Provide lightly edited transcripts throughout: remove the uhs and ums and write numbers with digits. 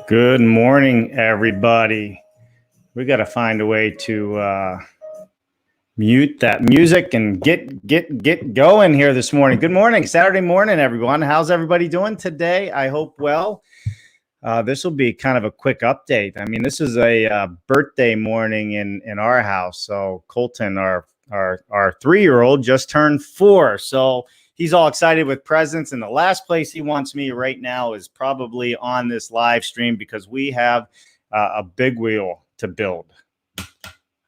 Good morning, everybody. We got to find a way to mute that music and get going here this morning. Good morning, Saturday morning, everyone. How's everybody doing today? I hope well. This will be kind of a quick update. I mean, this is a birthday morning in our house. So Colton, our 3-year-old, just turned 4. So he's all excited with presents. And the last place he wants me right now is probably on this live stream because we have a big wheel to build.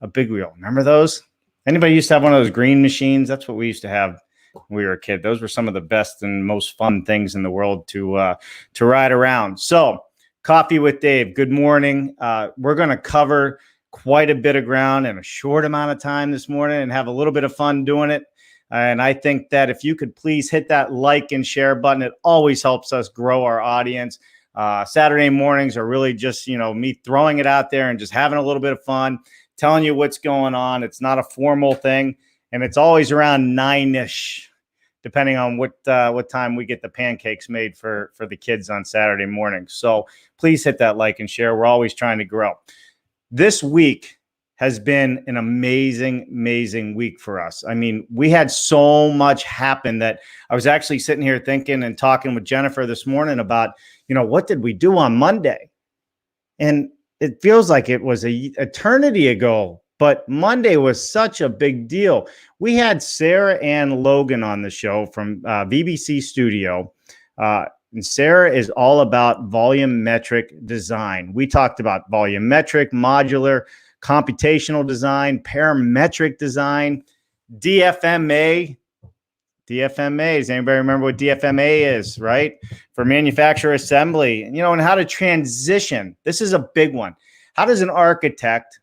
A big wheel. Remember those? Anybody used to have one of those green machines? That's what we used to have when we were a kid. Those were some of the best and most fun things in the world to ride around. So Coffee with Dave. Good morning. We're going to cover quite a bit of ground in a short amount of time this morning and have a little bit of fun doing it. And I think that if you could please hit that like and share button, it always helps us grow our audience. Saturday mornings are really just, me throwing it out there and just having a little bit of fun, telling you what's going on. It's not a formal thing, and it's always around 9-ish, depending on what time we get the pancakes made for the kids on Saturday morning. So please hit that like and share. We're always trying to grow. This week has been an amazing week for us. I mean, we had so much happen that I was actually sitting here thinking and talking with Jennifer this morning about, what did we do on Monday? And it feels like it was an eternity ago, but Monday was such a big deal. We had Sarah Ann Logan on the show from VBC Studio. And Sarah is all about volumetric design. We talked about volumetric, modular, computational design, parametric design, DFMA. DFMA. Does anybody remember what DFMA is, right? For manufacturer assembly, and how to transition. This is a big one. How does an architect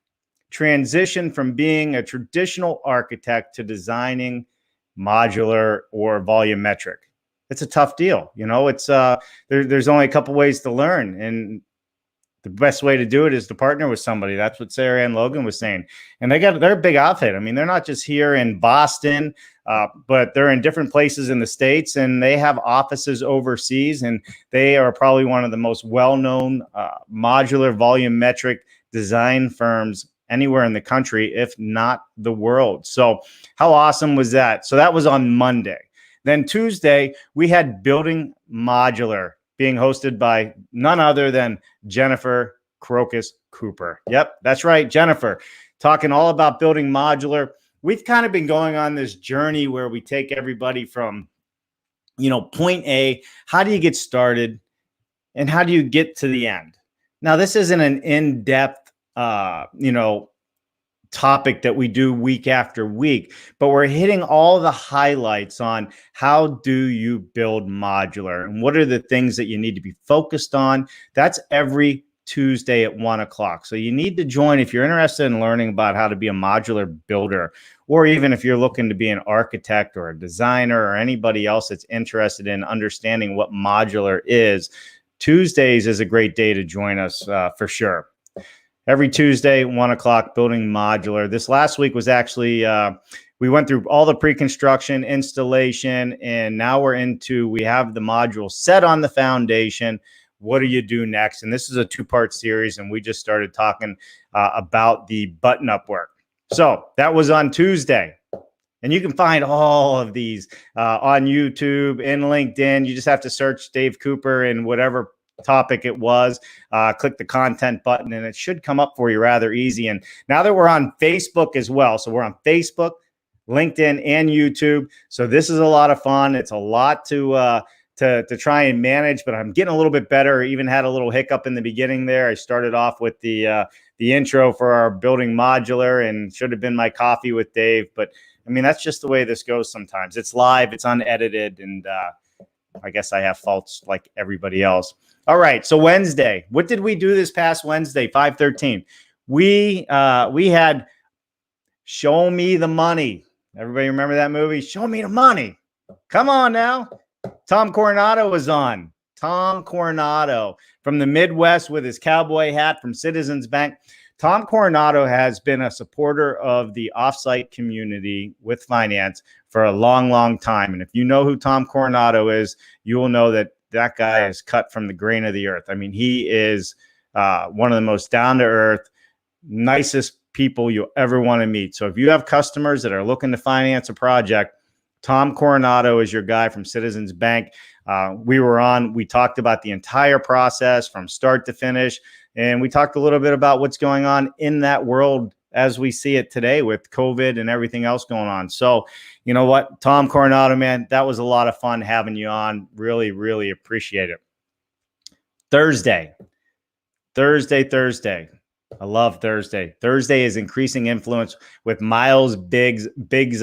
transition from being a traditional architect to designing modular or volumetric? It's a tough deal. It's there's only a couple ways to learn, and the best way to do it is to partner with somebody. That's what Sarah Ann Logan was saying. And they're a big outfit. I mean, they're not just here in Boston, but they're in different places in the States, and they have offices overseas, and they are probably one of the most well-known modular volumetric design firms anywhere in the country, if not the world. So how awesome was that? So that was on Monday. Then Tuesday, we had Building Modular being hosted by none other than Jennifer Crocus Cooper. Yep, that's right, Jennifer, talking all about building modular. We've kind of been going on this journey where we take everybody from, point A, how do you get started, and how do you get to the end? Now, this isn't an in-depth, topic that we do week after week, but we're hitting all the highlights on how do you build modular and what are the things that you need to be focused on. That's every Tuesday at 1:00. So you need to join if you're interested in learning about how to be a modular builder, or even if you're looking to be an architect or a designer or anybody else that's interested in understanding what modular is. Tuesdays is a great day to join us for sure. Every Tuesday, 1:00, Building Modular. This last week was actually, we went through all the pre-construction, installation, and now we have the module set on the foundation. What do you do next? And this is a 2-part series, and we just started talking about the button-up work. So that was on Tuesday. And you can find all of these on YouTube and LinkedIn. You just have to search Dave Cooper in whatever topic it was, click the content button, and it should come up for you rather easy. And now that we're on Facebook as well, so we're on Facebook, LinkedIn, and YouTube. So this is a lot of fun. It's a lot to try and manage, but I'm getting a little bit better. I even had a little hiccup in the beginning there. I started off with the intro for our Building Modular, and should have been my Coffee with Dave. But I mean, that's just the way this goes sometimes. It's live, it's unedited, and I guess I have faults like everybody else. All right, so Wednesday. What did we do this past Wednesday, 5/13? We had Show Me the Money. Everybody remember that movie? Show Me the Money. Come on now. Tom Coronado was on. Tom Coronado from the Midwest with his cowboy hat from Citizens Bank. Tom Coronado has been a supporter of the offsite community with finance for a long time. And if you know who Tom Coronado is, you will know that that guy is cut from the grain of the earth. I mean, he is one of the most down-to-earth, nicest people you'll ever want to meet. So if you have customers that are looking to finance a project, Tom Coronado is your guy from Citizens Bank. We talked about the entire process from start to finish. And we talked a little bit about what's going on in that world as we see it today with COVID and everything else going on. So, you know what, Tom Coronado, man, that was a lot of fun having you on. Really, really appreciate it. Thursday. I love Thursday. Thursday is increasing influence with Miles Biggs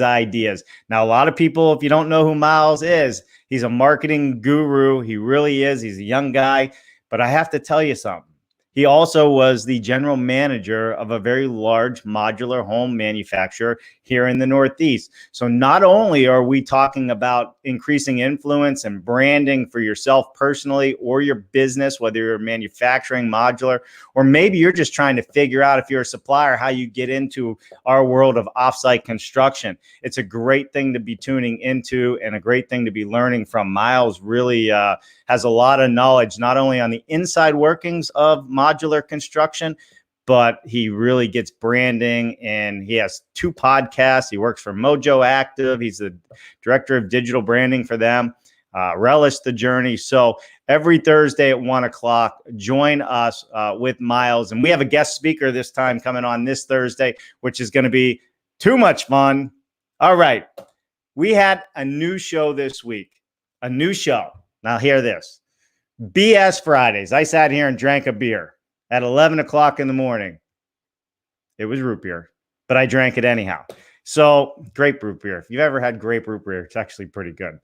ideas. Now, a lot of people, if you don't know who Miles is, he's a marketing guru. He really is. He's a young guy. But I have to tell you something. He also was the general manager of a very large modular home manufacturer here in the Northeast. So not only are we talking about increasing influence and branding for yourself personally or your business, whether you're manufacturing modular, or maybe you're just trying to figure out if you're a supplier, how you get into our world of offsite construction. It's a great thing to be tuning into and a great thing to be learning from. Miles really has a lot of knowledge, not only on the inside workings of modular construction, but he really gets branding, and he has 2 podcasts. He works for Mojo Active. He's the director of digital branding for them. Relish the journey. So every Thursday at 1:00, join us with Miles. And we have a guest speaker this time coming on this Thursday, which is going to be too much fun. All right. We had a new show this week, a new show. Now hear this. BS Fridays. I sat here and drank a beer at 11 o'clock in the morning. It was root beer, but I drank it anyhow. So grape root beer. If you've ever had grape root beer, it's actually pretty good.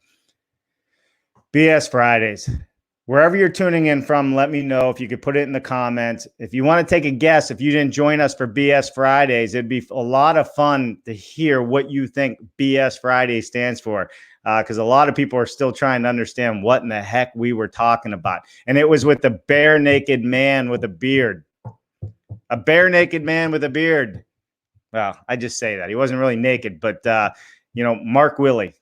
BS Fridays. Wherever you're tuning in from, let me know. If you could put it in the comments. If you want to take a guess, if you didn't join us for BS Fridays, it'd be a lot of fun to hear what you think BS Friday stands for. Because a lot of people are still trying to understand what in the heck we were talking about. And it was with the bare naked man with a beard. A bare naked man with a beard. Well, I just say that. He wasn't really naked, but, Mark Willie.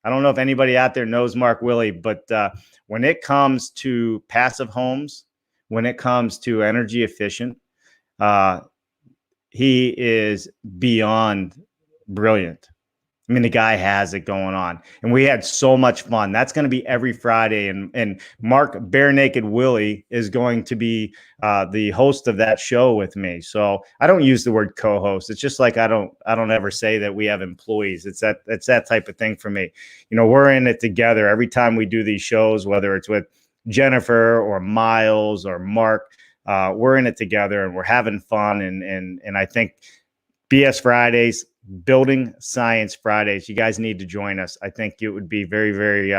I don't know if anybody out there knows Mark Willie, but when it comes to passive homes, when it comes to energy efficient, he is beyond brilliant. I mean, the guy has it going on, and we had so much fun. That's going to be every Friday, and Mark Bare Naked Willie is going to be the host of that show with me. So I don't use the word co-host. It's just like I don't ever say that we have employees. It's that type of thing for me. We're in it together every time we do these shows, whether it's with Jennifer or Miles or Mark. We're in it together, and we're having fun. And I think BS Fridays, Building Science Fridays, you guys need to join us. I think it would be very, very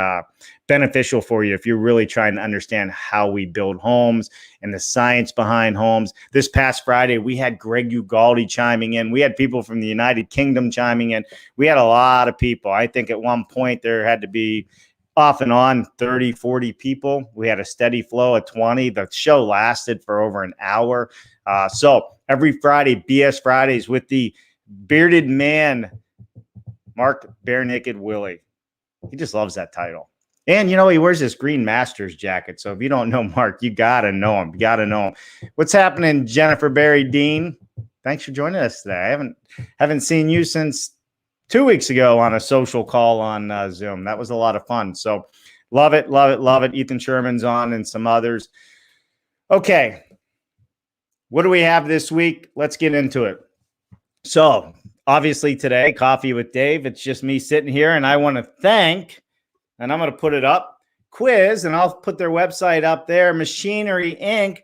beneficial for you if you're really trying to understand how we build homes and the science behind homes. This past Friday, we had Greg Ugaldi chiming in. We had people from the United Kingdom chiming in. We had a lot of people. I think at one point there had to be off and on 30, 40 people. We had a steady flow of 20. The show lasted for over an hour. So every Friday, BS Fridays with the bearded man, Mark Bare Naked Willie. He just loves that title. And, he wears this Green Masters jacket. So if you don't know Mark, you got to know him. You got to know him. What's happening, Jennifer Barry Dean? Thanks for joining us today. I haven't seen you since 2 weeks ago on a social call on Zoom. That was a lot of fun. So love it, love it, love it. Ethan Sherman's on and some others. Okay. What do we have this week? Let's get into it. So obviously today, Coffee with Dave, it's just me sitting here, and I want to thank, and I'm going to put it up, Quiz, and I'll put their website up there. Machinery Inc.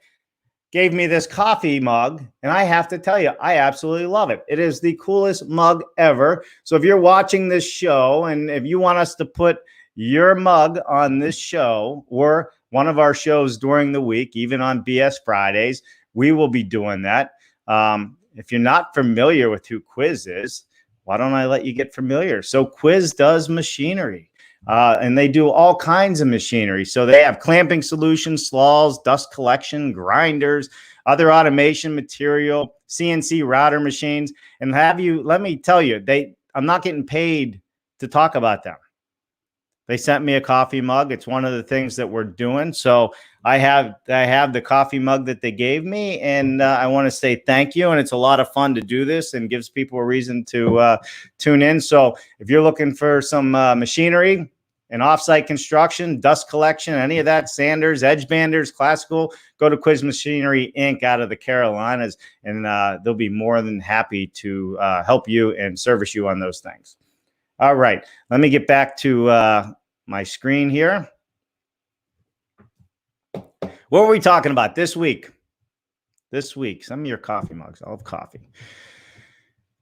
gave me this coffee mug, and I have to tell you, I absolutely love it. It is the coolest mug ever. So if you're watching this show, and if you want us to put your mug on this show or one of our shows during the week, even on BS Fridays, we will be doing that. If you're not familiar with who Quiz is, why don't I let you get familiar? So Quiz does machinery, and they do all kinds of machinery. So they have clamping solutions, slaws, dust collection, grinders, other automation material, CNC router machines. And let me tell you, I'm not getting paid to talk about them. They sent me a coffee mug. It's one of the things that we're doing. So I have the coffee mug that they gave me, and I want to say thank you. And it's a lot of fun to do this, and gives people a reason to tune in. So if you're looking for some machinery and offsite construction, dust collection, any of that, sanders, edge banders, classical, go to Quiz Machinery Inc. out of the Carolinas, and they'll be more than happy to help you and service you on those things. All right, let me get back to my screen here. What were we talking about this week? This week, some of your coffee mugs. I'll have coffee.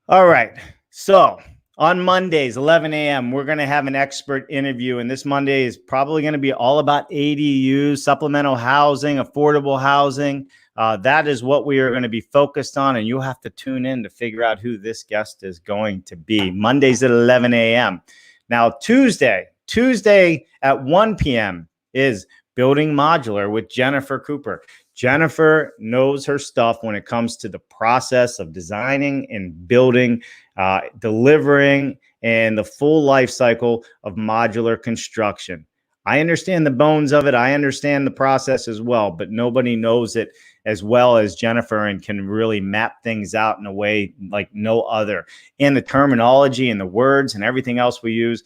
All right, so on Mondays, 11 a.m., we're going to have an expert interview, and this Monday is probably going to be all about ADUs, supplemental housing, affordable housing. That is what we are going to be focused on, and you'll have to tune in to figure out who this guest is going to be. Mondays at 11 a.m. Now, Tuesday at 1 p.m. is Building Modular with Jennifer Cooper. Jennifer knows her stuff when it comes to the process of designing and building, delivering, and the full life cycle of modular construction. I understand the bones of it. I understand the process as well, but nobody knows it as well as Jennifer and can really map things out in a way like no other. And the terminology and the words and everything else we use,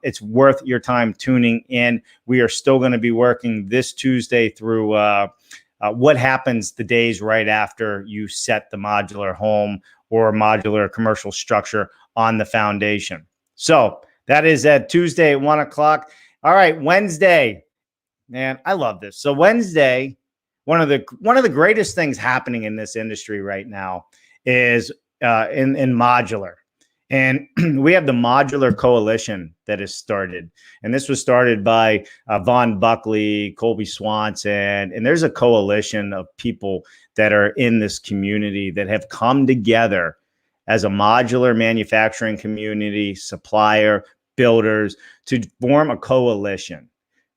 it's worth your time tuning in. We are still going to be working this Tuesday through what happens the days right after you set the modular home or modular commercial structure on the foundation. So that is at Tuesday at 1 o'clock. All right, Wednesday, man, I love this. So Wednesday, one of the greatest things happening in this industry right now is in modular. And we have the Modular Coalition that has started. And this was started by Vaughn Buckley, Colby Swanson. And there's a coalition of people that are in this community that have come together as a modular manufacturing community, supplier, builders, to form a coalition,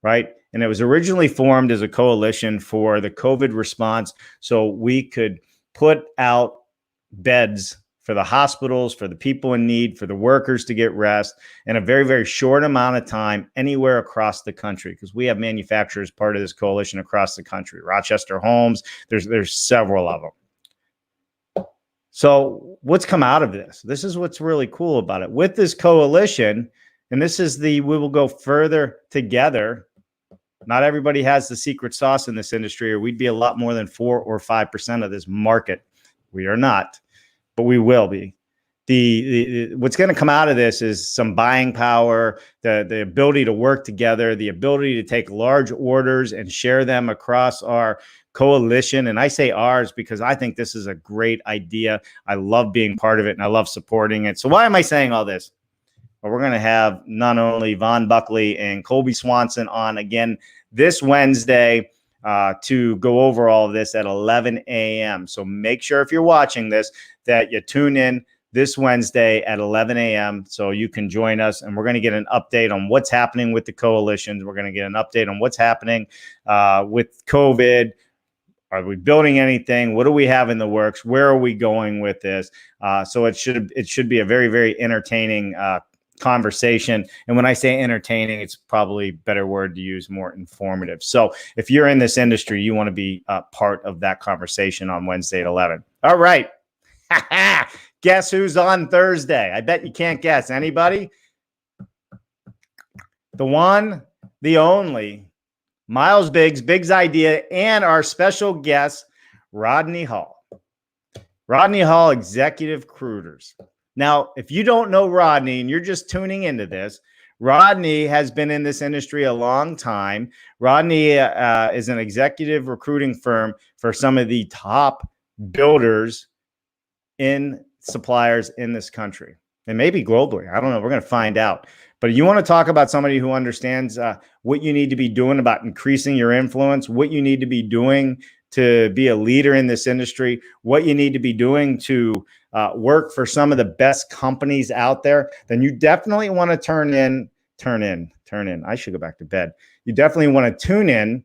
right? And it was originally formed as a coalition for the COVID response, so we could put out beds for the hospitals, for the people in need, for the workers to get rest in a very, very short amount of time anywhere across the country, because we have manufacturers part of this coalition across the country. Rochester Homes, there's several of them. So what's come out of this? This is what's really cool about it. With this coalition, and this is we will go further together. Not everybody has the secret sauce in this industry, or we'd be a lot more than 4 or 5% of this market. We are not, but we will be. What's going to come out of this is some buying power, the ability to work together, the ability to take large orders and share them across our coalition. And I say ours because I think this is a great idea. I love being part of it, and I love supporting it. So why am I saying all this? Well, we're going to have not only Vaughn Buckley and Colby Swanson on again this Wednesday to go over all of this at 11 a.m. So make sure if you're watching this that you tune in this Wednesday at 11 a.m. so you can join us, and we're going to get an update on what's happening with the coalitions. We're going to get an update on what's happening with COVID. Are we building anything? What do we have in the works? Where are we going with this? So it should be a very, very entertaining conversation. And when I say entertaining, it's probably a better word to use, more informative. So if you're in this industry, you want to be part of that conversation on Wednesday at 11. All right. Guess who's on Thursday? I bet you can't guess. Anybody? The one, the only, Miles Biggs Idea, and our special guest, Rodney Hall. Rodney Hall, Executive Recruiters. Now, if you don't know Rodney and you're just tuning into this, Rodney has been in this industry a long time. Rodney is an executive recruiting firm for some of the top builders in suppliers in this country, and maybe globally. I don't know. We're going to find out. But you want to talk about somebody who understands what you need to be doing about increasing your influence, what you need to be doing to be a leader in this industry, what you need to be doing to work for some of the best companies out there, then you definitely want to turn in. I should go back to bed. You definitely want to tune in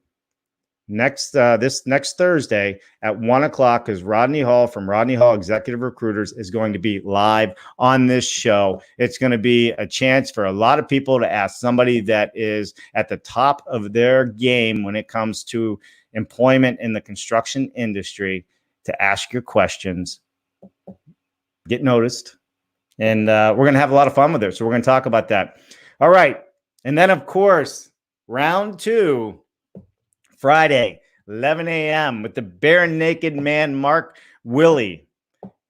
this next Thursday at 1:00, because Rodney Hall from Rodney Hall Executive Recruiters is going to be live on this show. It's going to be a chance for a lot of people to ask somebody that is at the top of their game when it comes to employment in the construction industry to ask your questions, get noticed, and we're going to have a lot of fun with it. So we're going to talk about that. All right. And then, of course, round 2, Friday, 11 a.m. with the bare naked man, Mark Willie,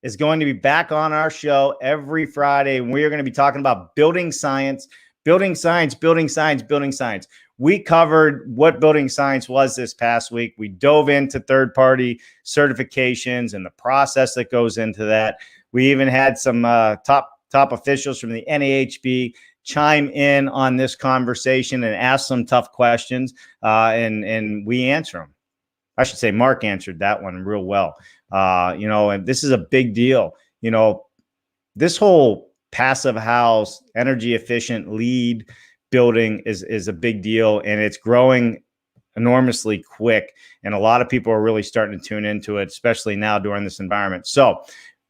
is going to be back on our show every Friday. And we are going to be talking about building science, building science, building science, building science. We covered what building science was this past week. We dove into third-party certifications and the process that goes into that. We even had some top officials from the NAHB chime in on this conversation and ask some tough questions, and we answer them. I should say Mark answered that one real well. And this is a big deal. This whole passive house, energy efficient LEED building is a big deal, and it's growing enormously quick. And a lot of people are really starting to tune into it, especially now during this environment. So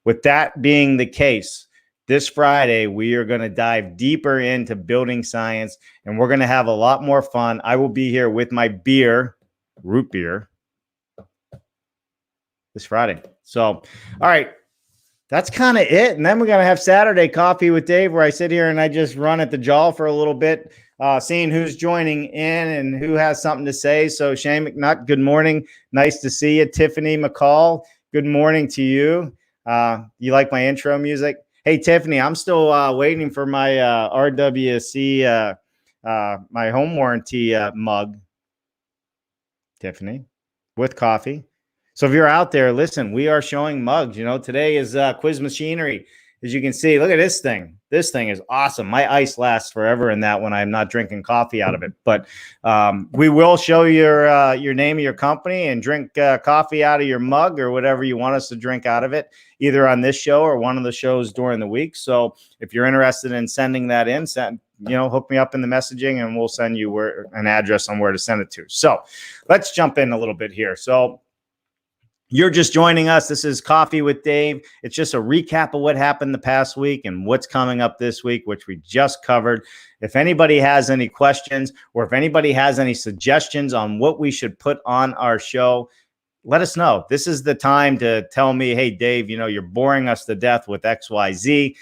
with that being the case, this Friday, we are going to dive deeper into building science, and we're going to have a lot more fun. I will be here with my beer, root beer, this Friday. So, all right, that's kind of it. And then we're going to have Saturday Coffee with Dave, where I sit here and I just run at the jaw for a little bit, seeing who's joining in and who has something to say. So Shane McNutt, good morning. Nice to see you. Tiffany McCall, good morning to you. You like my intro music? Hey, Tiffany, I'm still waiting for my RWC, my home warranty mug, Tiffany, with coffee. So if you're out there, listen, we are showing mugs. Today is Quiz Machinery. As you can see, look at this thing. This thing is awesome. My ice lasts forever in that when I'm not drinking coffee out of it. But we will show your name of your company and drink coffee out of your mug or whatever you want us to drink out of it, either on this show or one of the shows during the week. So if you're interested in sending that in, hook me up in the messaging and we'll send you an address on where to send it to. So let's jump in a little bit here. So you're just joining us. This is Coffee with Dave. It's just a recap of what happened the past week and what's coming up this week, which we just covered. If anybody has any questions or if anybody has any suggestions on what we should put on our show, let us know. This is the time to tell me, hey, Dave, you're boring us to death with XYZ.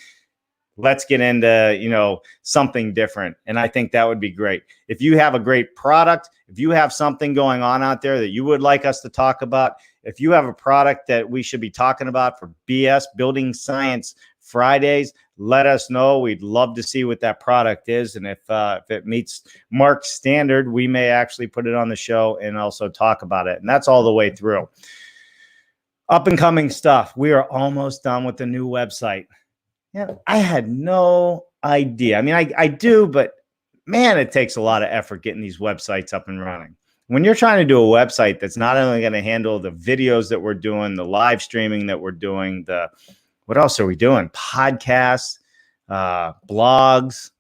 Let's get into, something different. And I think that would be great. If you have a great product, if you have something going on out there that you would like us to talk about, if you have a product that we should be talking about for BS Building Science Fridays, let us know. We'd love to see what that product is. And if it meets Mark's standard, we may actually put it on the show and also talk about it. And that's all the way through. Up and coming stuff. We are almost done with the new website. Yeah, I had no idea. I mean, I do, but man, it takes a lot of effort getting these websites up and running. When you're trying to do a website that's not only going to handle the videos that we're doing, the live streaming that we're doing, what else are we doing? Podcasts, blogs,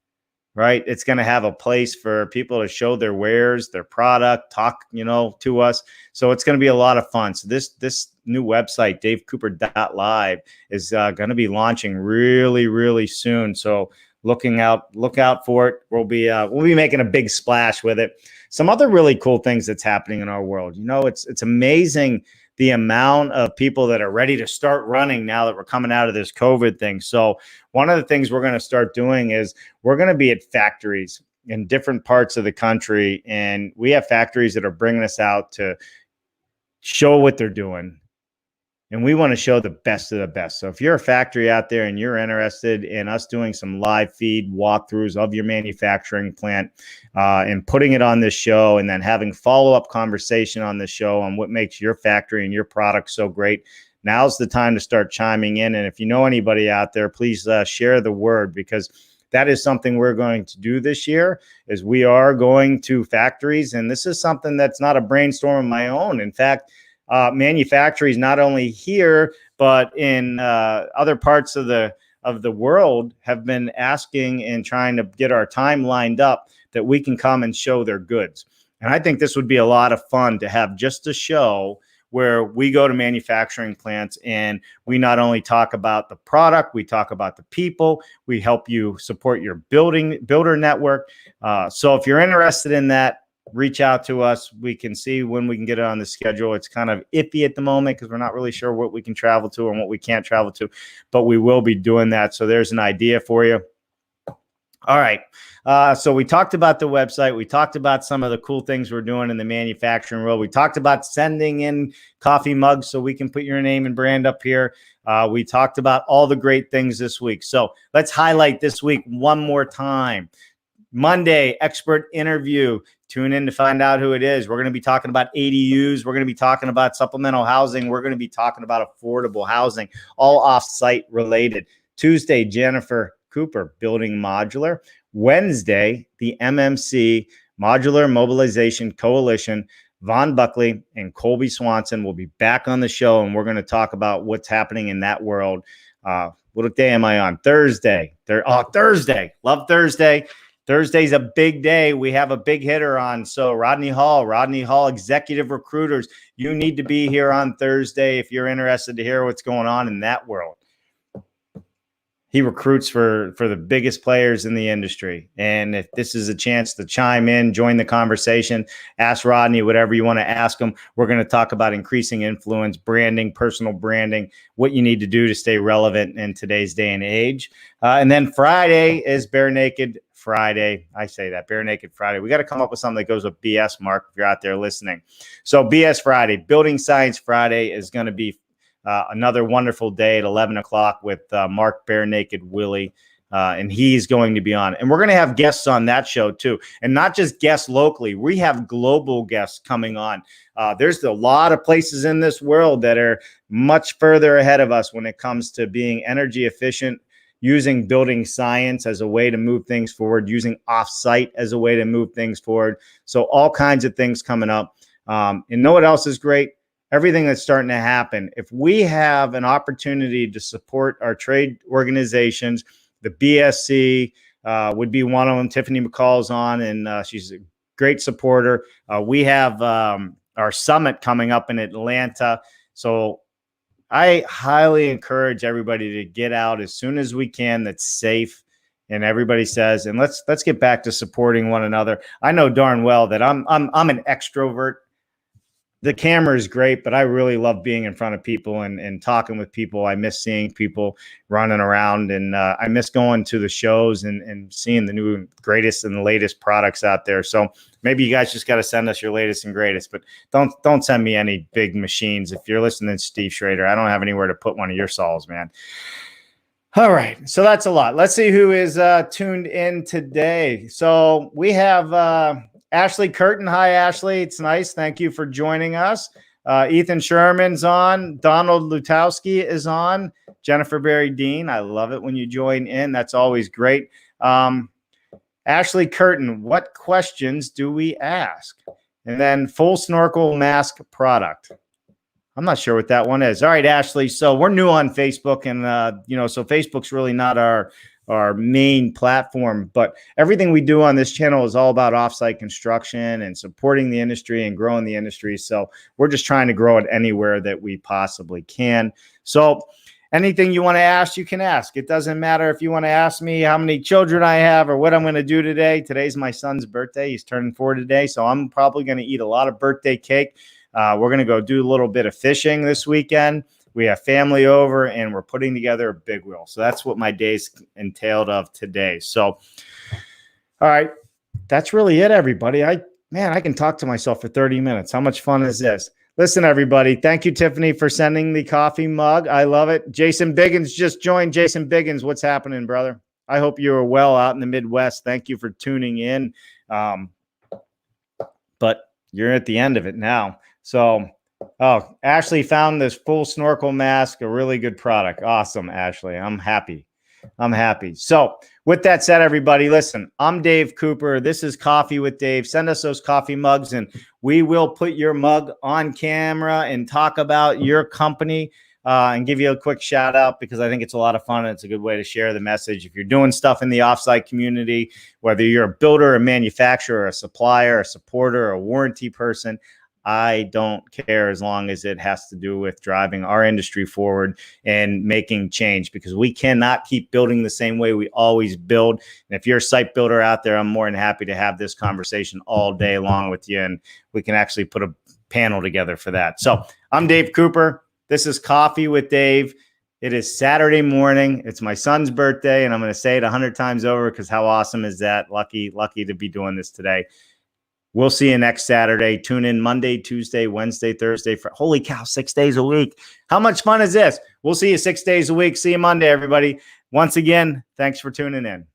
right? It's going to have a place for people to show their wares, their product, talk, to us. So it's going to be a lot of fun. So this new website, davecooper.live, is going to be launching really, really soon. So look out for it. We'll be making a big splash with it. Some other really cool things that's happening in our world. It's amazing the amount of people that are ready to start running now that we're coming out of this COVID thing. So one of the things we're going to start doing is we're going to be at factories in different parts of the country. And we have factories that are bringing us out to show what they're doing. And we want to show the best of the best. So if you're a factory out there and you're interested in us doing some live feed walkthroughs of your manufacturing plant and putting it on this show and then having follow-up conversation on the show on what makes your factory and your product so great, now's the time to start chiming in. And if you know anybody out there, please share the word, because that is something we're going to do this year. Is we are going to factories. And this is something that's not a brainstorm of my own. In fact, manufacturers not only here but in other parts of the world have been asking and trying to get our time lined up that we can come and show their goods. And I think this would be a lot of fun to have just a show where we go to manufacturing plants and we not only talk about the product, we talk about the people, we help you support your builder network. So if you're interested in that, reach out to us. We can see when we can get it on the schedule. It's kind of iffy at the moment because we're not really sure what we can travel to and what we can't travel to, but we will be doing that. So there's an idea for you. All right. So we talked about the website. We talked about some of the cool things we're doing in the manufacturing world. We talked about sending in coffee mugs so we can put your name and brand up here. We talked about all the great things this week. So let's highlight this week one more time. Monday, expert interview. Tune in to find out who it is. We're going to be talking about ADUs. We're going to be talking about supplemental housing. We're going to be talking about affordable housing, all off-site related. Tuesday, Jennifer Cooper, Building Modular. Wednesday, the MMC, Modular Mobilization Coalition, Vaughn Buckley and Colby Swanson will be back on the show, and we're going to talk about what's happening in that world. What day am I on? Thursday. Thursday. Love Thursday. Thursday's a big day. We have a big hitter on. So Rodney Hall, Executive Recruiters. You need to be here on Thursday if you're interested to hear what's going on in that world. He recruits for the biggest players in the industry. And if this is a chance to chime in, join the conversation, ask Rodney whatever you want to ask him. We're going to talk about increasing influence, branding, personal branding, what you need to do to stay relevant in today's day and age. And then Friday is Bare Naked Friday. I say that, Bare Naked Friday. We got to come up with something that goes with BS, Mark, if you're out there listening. So BS Friday, Building Science Friday is going to be another wonderful day at 11 o'clock with Mark Bare Naked Willie, and he's going to be on. And we're going to have guests on that show too, and not just guests locally. We have global guests coming on. There's a lot of places in this world that are much further ahead of us when it comes to being energy efficient, using building science as a way to move things forward, using offsite as a way to move things forward. So all kinds of things coming up. And know what else is great? Everything that's starting to happen. If we have an opportunity to support our trade organizations, the BSC would be one of them. Tiffany McCall's on, and she's a great supporter. We have our summit coming up in Atlanta. So I highly encourage everybody to get out as soon as we can. That's safe. And everybody says, and let's get back to supporting one another. I know darn well that I'm an extrovert. The camera is great, but I really love being in front of people and talking with people. I miss seeing people running around, and I miss going to the shows and seeing the new greatest and the latest products out there. So maybe you guys just got to send us your latest and greatest, but don't send me any big machines. If you're listening to Steve Schrader, I don't have anywhere to put one of your saws, man. All right. So that's a lot. Let's see who is tuned in today. So we have Ashley Curtin. Hi, Ashley. It's nice. Thank you for joining us. Ethan Sherman's on. Donald Lutowski is on. Jennifer Berry Dean. I love it when you join in. That's always great. Ashley Curtin, what questions do we ask? And then full snorkel mask product. I'm not sure what that one is. All right, Ashley. So we're new on Facebook, and so Facebook's really not our main platform, but everything we do on this channel is all about offsite construction and supporting the industry and growing the industry. So we're just trying to grow it anywhere that we possibly can. So anything you want to ask, you can ask. It doesn't matter if you want to ask me how many children I have or what I'm going to do today. Today's my son's birthday. He's turning 4 today. So I'm probably going to eat a lot of birthday cake. We're going to go do a little bit of fishing this weekend. We have family over, and we're putting together a big wheel. So that's what my day's entailed of today. So, all right, that's really it, everybody. I can talk to myself for 30 minutes. How much fun is this? Listen, everybody, thank you, Tiffany, for sending the coffee mug. I love it. Jason Biggins just joined. Jason Biggins, what's happening, brother? I hope you are well out in the Midwest. Thank you for tuning in. But you're at the end of it now. So, Ashley found this full snorkel mask, a really good product. Awesome, Ashley. I'm happy. So with that said, everybody, listen, I'm Dave Cooper. This is Coffee with Dave. Send us those coffee mugs, and we will put your mug on camera and talk about your company. and give you a quick shout out because I think it's a lot of fun and it's a good way to share the message. If you're doing stuff in the offsite community, whether you're a builder, a manufacturer, a supplier, a supporter, a warranty person, I don't care as long as it has to do with driving our industry forward and making change, because we cannot keep building the same way we always build. And if you're a site builder out there, I'm more than happy to have this conversation all day long with you, and we can actually put a panel together for that. So I'm Dave Cooper. This is Coffee with Dave. It is Saturday morning. It's my son's birthday, and I'm going to say it 100 times over because how awesome is that? Lucky to be doing this today. We'll see you next Saturday. Tune in Monday, Tuesday, Wednesday, Thursday. For holy cow, 6 days a week. How much fun is this? We'll see you 6 days a week. See you Monday, everybody. Once again, thanks for tuning in.